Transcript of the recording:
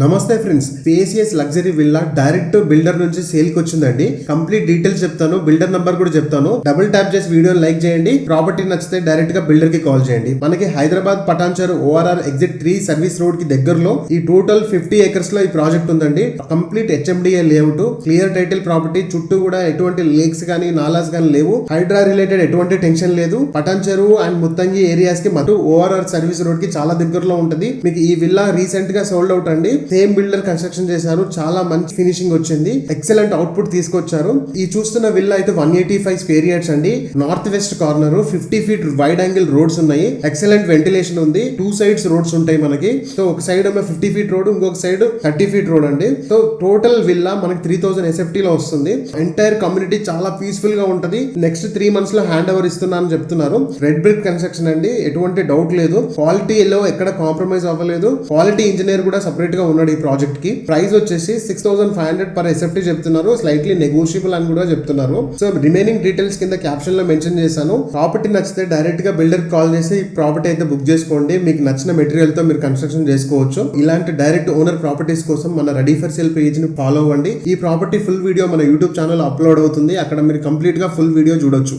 నమస్తే friends, spacious luxury villa direct builder నుంచి sale కి వచ్చిందండి. కంప్లీట్ డీటెయిల్స్ చెప్తాను, బిల్డర్ నంబర్ కూడా చెప్తాను. డబుల్ ట్యాప్ చేసి వీడియోని లైక్ చేయండి. ప్రాపర్టీ నచ్చితే డైరెక్ట్ గా బిల్డర్ కి కాల్ చేయండి. మనకి Hyderabad Patancheru ORR exit 3 service road కి దగ్గరలో ఈ టోటల్ 50 acres లో ఈ ప్రాజెక్ట్ ఉందండి. Complete HMDA layout, clear title property. చుట్టూ కూడా ఎటువంటి లేక్స్ గానీ నాలాస్ గానీ లేవు. హైడ్రా రిలేటెడ్ ఎటువంటి టెన్షన్ లేదు. పటాన్చెరు అండ్ ముత్తంగి ఏరియాస్ కి మరియు ORR సర్వీస్ రోడ్ కి చాలా దగ్గరలో ఉంటది. మీకు ఈ విల్లా రీసెంట్ గా సోల్డ్ అవుట్ అండి. సేమ్ బిల్డర్ కన్స్ట్రక్షన్ చేశారు. చాలా మంచి ఫినిషింగ్ వచ్చింది. ఎక్సలెంట్ అవుట్పుట్ తీసుకొచ్చారు. ఈ చూస్తున్న విల్లా అయితే 185 స్క్వేర్ యార్డ్స్ అండి. North west corner 50 feet wide angle roads ఉన్నాయి. ఎక్సలెంట్ వెంటిలేషన్ ఉంది. 2 sides రోడ్స్ ఉంటాయి మనకి. సో ఒక సైడ్ 50 feet రోడ్, ఇంకొక సైడ్ 30 feet రోడ్ అండి. సో టోటల్ విల్లా మనకి 3000 SFT లో వస్తుంది. ఎంటైర్ కమ్యూనిటీ చాలా పీస్ఫుల్ గా ఉంటది. నెక్స్ట్ 3 months లో హ్యాండ్ ఓవర్ ఇస్తున్నానని చెప్తున్నారు. రెడ్ బ్రిక్ కన్స్ట్రక్షన్ అండి, ఎటువంటి డౌట్ లేదు. క్వాలిటీలో ఎక్కడ కాంప్రమైజ్ అవ్వలేదు. క్వాలిటీ ఇంజనీర్ కూడా సపరేట్ గా ఉన్నాడు ఈ ప్రాజెక్ట్ కి. ప్రైస్ వచ్చేసి 6500 per SFT చెప్తున్నారు. స్లైట్లీ నెగోషియబుల్ అని కూడా చెప్తున్నారు. సో రిమైనింగ్ డీటెయిల్స్ కింద క్యాప్షన్ లో మెన్షన్ చేశాను. ప్రాపర్టీ నచ్చితే డైరెక్ట్ గా బిల్డర్ కాల్ చేసి ప్రాపర్టీ అయితే బుక్ చేసుకోండి. మీకు నచ్చిన మెటీరియల్ తో మీరు కన్స్ట్రక్షన్ చేసుకోవచ్చు. ఇలాంటి డైరెక్ట్ ఓనర్ ప్రాపర్టీస్ కోసం మన రెడీ ఫర్ సేల్ పేజ్ ని ఫాలో అవ్వండి. ఈ ప్రాపర్టీ ఫుల్ వీడియో మన యూట్యూబ్ ఛానల్ అప్లోడ్ అవుతుంది. అక్కడ మీరు కంప్లీట్ గా ఫుల్ వీడియో చూడొచ్చు.